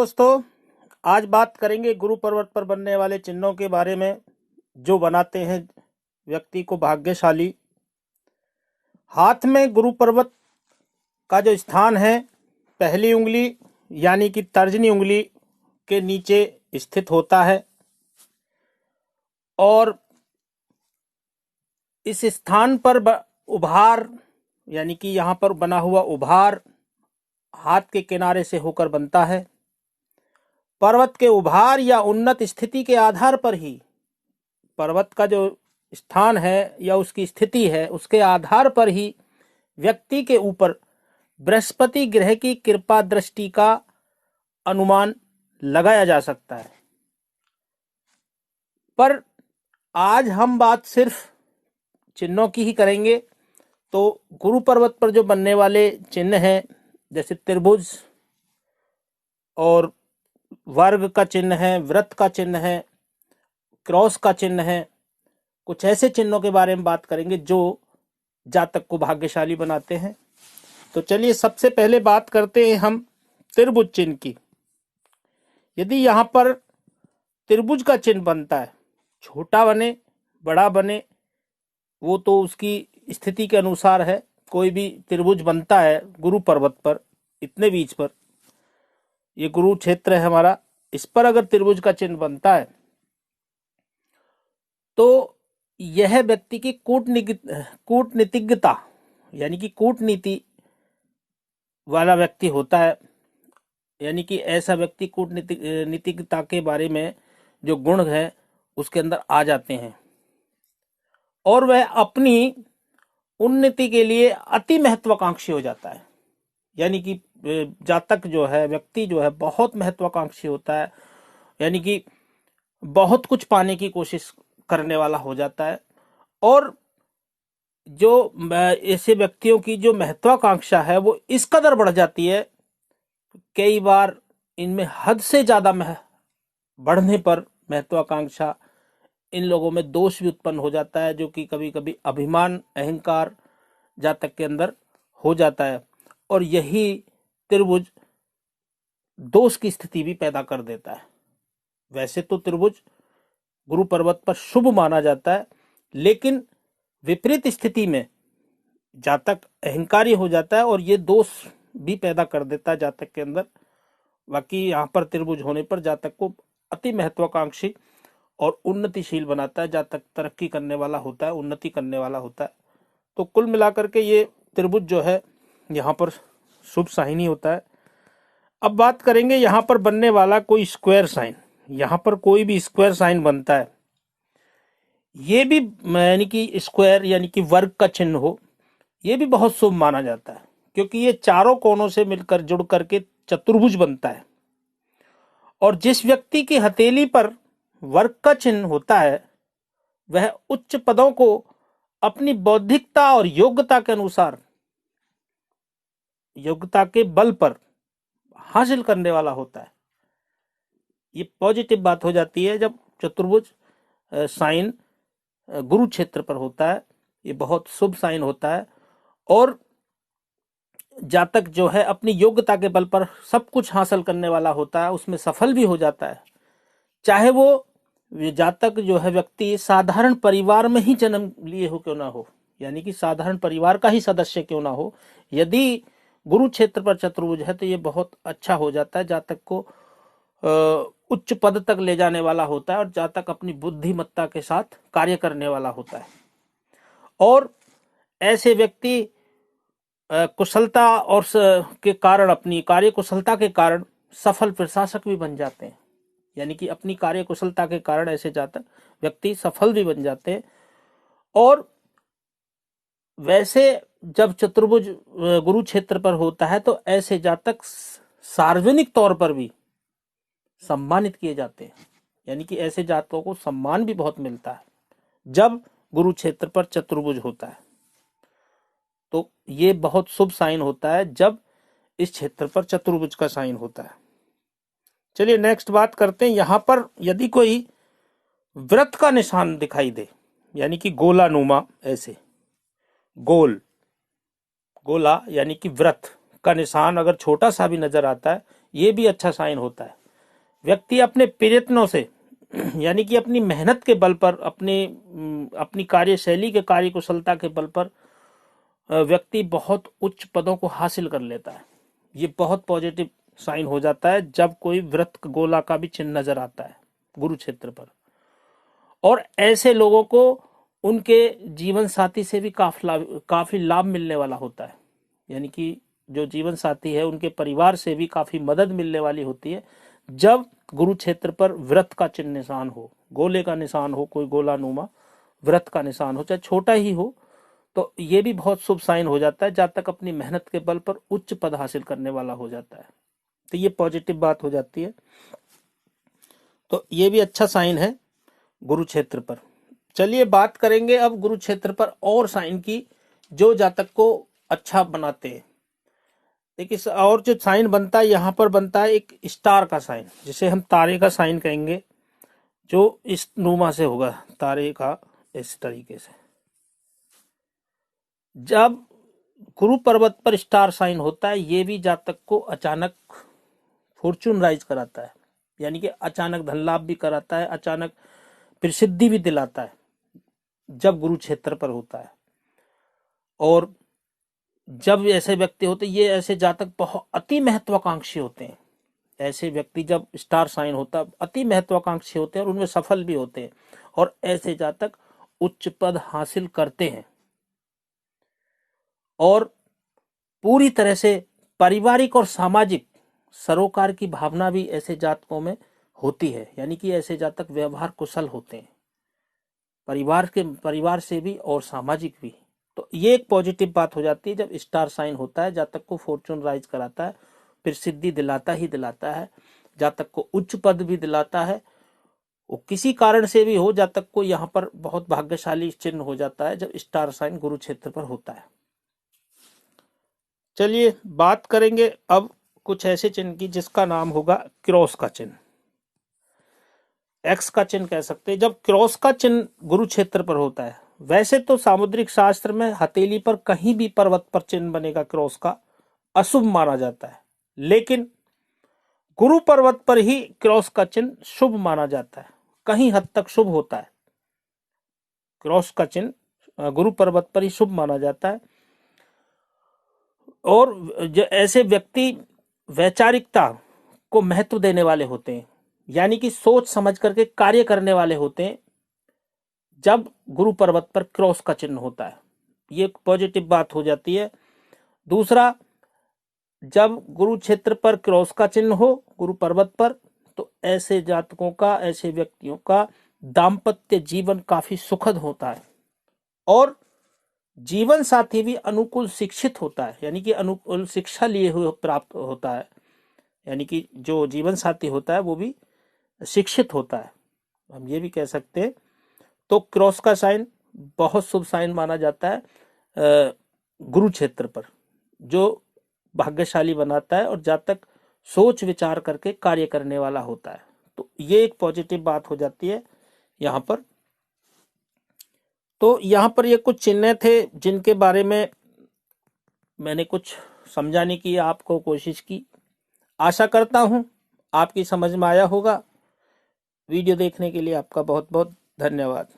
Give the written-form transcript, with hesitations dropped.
दोस्तों, आज बात करेंगे गुरु पर्वत पर बनने वाले चिन्हों के बारे में जो बनाते हैं व्यक्ति को भाग्यशाली। हाथ में गुरु पर्वत का जो स्थान है, पहली उंगली यानी कि तर्जनी उंगली के नीचे स्थित होता है और इस स्थान पर उभार यानी कि यहाँ पर बना हुआ उभार हाथ के किनारे से होकर बनता है। पर्वत के उभार या उन्नत स्थिति के आधार पर ही पर्वत का जो स्थान है या उसकी स्थिति है, उसके आधार पर ही व्यक्ति के ऊपर बृहस्पति ग्रह की कृपा दृष्टि का अनुमान लगाया जा सकता है। पर आज हम बात सिर्फ चिन्हों की ही करेंगे। तो गुरु पर्वत पर जो बनने वाले चिन्ह हैं, जैसे त्रिभुज और वर्ग का चिन्ह है, वृत्त का चिन्ह है, क्रॉस का चिन्ह है, कुछ ऐसे चिन्हों के बारे में बात करेंगे जो जातक को भाग्यशाली बनाते हैं। तो चलिए सबसे पहले बात करते हैं हम त्रिभुज चिन्ह की। यदि यहाँ पर त्रिभुज का चिन्ह बनता है, छोटा बने बड़ा बने वो तो उसकी स्थिति के अनुसार है। कोई भी त्रिभुज बनता है गुरु पर्वत पर, इतने बीच पर, ये गुरु क्षेत्र है हमारा, इस पर अगर त्रिभुज का चिन्ह बनता है तो यह व्यक्ति की कूटनीतिज्ञता यानी कि कूटनीति वाला व्यक्ति होता है। यानी कि ऐसा व्यक्ति कूटनीतिज्ञता के बारे में जो गुण है उसके अंदर आ जाते हैं और वह अपनी उन्नति के लिए अति महत्वाकांक्षी हो जाता है। यानी कि जातक जो है, व्यक्ति जो है, बहुत महत्वाकांक्षी होता है, यानी कि बहुत कुछ पाने की कोशिश करने वाला हो जाता है। और जो ऐसे व्यक्तियों की जो महत्वाकांक्षा है वो इस कदर बढ़ जाती है, कई बार इनमें हद से ज्यादा बढ़ने पर महत्वाकांक्षा इन लोगों में दोष भी उत्पन्न हो जाता है, जो कि कभी कभी अभिमान, अहंकार जातक के अंदर हो जाता है और यही त्रिभुज दोष की स्थिति भी पैदा कर देता है। वैसे तो त्रिभुज गुरु पर्वत पर शुभ माना जाता है, लेकिन विपरीत स्थिति में जातक अहंकारी हो जाता है और ये दोष भी पैदा कर देता है जातक के अंदर। बाकी यहाँ पर त्रिभुज होने पर जातक को अति महत्वाकांक्षी और उन्नतिशील बनाता है। जातक तरक्की करने वाला होता है, उन्नति करने वाला होता है। तो कुल मिलाकर के ये त्रिभुज जो है यहाँ पर शुभ साइन ही होता है। अब बात करेंगे यहाँ पर बनने वाला कोई स्क्वायर साइन। यहाँ पर कोई भी स्क्वायर साइन बनता है, ये भी यानी कि स्क्वायर यानी कि वर्ग का चिन्ह हो, ये भी बहुत शुभ माना जाता है, क्योंकि ये चारों कोनों से मिलकर जुड़ करके चतुर्भुज बनता है। और जिस व्यक्ति की हथेली पर वर्ग का चिन्ह होता है वह उच्च पदों को अपनी बौद्धिकता और योग्यता के अनुसार, योग्यता के बल पर हासिल करने वाला होता है। ये पॉजिटिव बात हो जाती है जब चतुर्भुज साइन गुरु क्षेत्र पर होता है। ये बहुत शुभ साइन होता है और जातक जो है अपनी योग्यता के बल पर सब कुछ हासिल करने वाला होता है, उसमें सफल भी हो जाता है। चाहे वो जातक जो है व्यक्ति साधारण परिवार में ही जन्म लिए हो क्यों ना हो, यानी कि साधारण परिवार का ही सदस्य क्यों ना हो, यदि गुरु क्षेत्र पर चतुर्भुज है तो ये बहुत अच्छा हो जाता है। जातक को उच्च पद तक ले जाने वाला होता है और जातक अपनी बुद्धिमत्ता के साथ कार्य करने वाला होता है। और ऐसे व्यक्ति कुशलता और के कारण, अपनी कार्य कुशलता के कारण सफल प्रशासक भी बन जाते हैं। यानी कि अपनी कार्य कुशलता के कारण ऐसे जातक व्यक्ति सफल भी बन जाते हैं। और वैसे जब चतुर्भुज गुरु क्षेत्र पर होता है तो ऐसे जातक सार्वजनिक तौर पर भी सम्मानित किए जाते हैं। यानी कि ऐसे जातकों को सम्मान भी बहुत मिलता है जब गुरु क्षेत्र पर चतुर्भुज होता है। तो ये बहुत शुभ साइन होता है जब इस क्षेत्र पर चतुर्भुज का साइन होता है। चलिए नेक्स्ट बात करते हैं। यहां पर यदि कोई वृत्त का निशान दिखाई दे, यानी कि गोलानुमा, ऐसे गोला यानी कि वृत्त का निशान अगर छोटा सा भी नजर आता है, ये भी अच्छा साइन होता है। व्यक्ति अपने प्रयत्नों से यानी कि अपनी मेहनत के बल पर, अपनी कार्यशैली के कार्यकुशलता के बल पर व्यक्ति बहुत उच्च पदों को हासिल कर लेता है। ये बहुत पॉजिटिव साइन हो जाता है जब कोई वृत्त गोला का भी चिन्ह नजर आता है गुरु क्षेत्र पर। और ऐसे लोगों को उनके जीवन साथी से भी काफी लाभ मिलने वाला होता है। यानी कि जो जीवन साथी है उनके परिवार से भी काफी मदद मिलने वाली होती है जब गुरु क्षेत्र पर वृत्त का चिन्ह निशान हो, गोले का निशान हो, कोई गोलानुमा वृत्त का निशान हो, चाहे छोटा ही हो, तो ये भी बहुत शुभ साइन हो जाता है। जातक अपनी मेहनत के बल पर उच्च पद हासिल करने वाला हो जाता है, तो ये पॉजिटिव बात हो जाती है। तो ये भी अच्छा साइन है गुरु क्षेत्र पर। चलिए बात करेंगे अब गुरु क्षेत्र पर और साइन की जो जातक को अच्छा बनाते हैं। देखिए, और जो साइन बनता है यहाँ पर बनता है एक स्टार का साइन, जिसे हम तारे का साइन कहेंगे, जो इस नुमा से होगा, तारे का इस तरीके से। जब गुरु पर्वत पर स्टार साइन होता है, ये भी जातक को अचानक फॉर्चून राइज कराता है, यानी कि अचानक धन लाभ भी कराता है, अचानक प्रसिद्धि भी दिलाता है जब गुरु क्षेत्र पर होता है। और जब ऐसे व्यक्ति होते, ये ऐसे जातक बहुत अति महत्वाकांक्षी होते हैं। ऐसे व्यक्ति जब स्टार साइन होता है अति महत्वाकांक्षी होते हैं और उनमें सफल भी होते हैं, और ऐसे जातक उच्च पद हासिल करते हैं। और पूरी तरह से पारिवारिक और सामाजिक सरोकार की भावना भी ऐसे जातकों में होती है, यानी कि ऐसे जातक व्यवहार कुशल होते हैं, परिवार से भी और सामाजिक भी। तो ये एक पॉजिटिव बात हो जाती है जब स्टार साइन होता है, जातक को फॉर्चून राइज कराता है, प्रसिद्धि दिलाता ही दिलाता है, जातक को उच्च पद भी दिलाता है। वो किसी कारण से भी हो, जातक को यहाँ पर बहुत भाग्यशाली चिन्ह हो जाता है जब स्टार साइन गुरु क्षेत्र पर होता है। चलिए बात करेंगे अब कुछ ऐसे चिन्ह की जिसका नाम होगा क्रॉस का चिन्ह, एक्स का चिन्ह कह सकते हैं। जब क्रॉस का चिन्ह गुरु क्षेत्र पर होता है, वैसे तो सामुद्रिक शास्त्र में हथेली पर कहीं भी पर्वत पर चिन्ह बनेगा क्रॉस का अशुभ माना जाता है, लेकिन गुरु पर्वत पर ही क्रॉस का चिन्ह शुभ माना जाता है, कहीं हद तक शुभ होता है। क्रॉस का चिन्ह गुरु पर्वत पर ही शुभ माना जाता है। और जो ऐसे व्यक्ति वैचारिकता को महत्व देने वाले होते हैं, यानी कि सोच समझ करके कार्य करने वाले होते हैं जब गुरु पर्वत पर क्रॉस का चिन्ह होता है, ये एक पॉजिटिव बात हो जाती है। दूसरा, जब गुरु क्षेत्र पर क्रॉस का चिन्ह हो गुरु पर्वत पर, तो ऐसे जातकों का, ऐसे व्यक्तियों का दाम्पत्य जीवन काफी सुखद होता है और जीवन साथी भी अनुकूल शिक्षित होता है, यानी कि अनुकूल शिक्षा लिए हुए प्राप्त होता है, यानी कि जो जीवन साथी होता है वो भी शिक्षित होता है, हम ये भी कह सकते हैं। तो क्रॉस का साइन बहुत शुभ साइन माना जाता है गुरु क्षेत्र पर, जो भाग्यशाली बनाता है और जातक सोच विचार करके कार्य करने वाला होता है। तो ये एक पॉजिटिव बात हो जाती है यहाँ पर। तो यहाँ पर ये कुछ चिन्ह थे जिनके बारे में मैंने कुछ समझाने की आपको कोशिश की। आशा करता हूँ आपकी समझ में आया होगा। वीडियो देखने के लिए आपका बहुत बहुत धन्यवाद।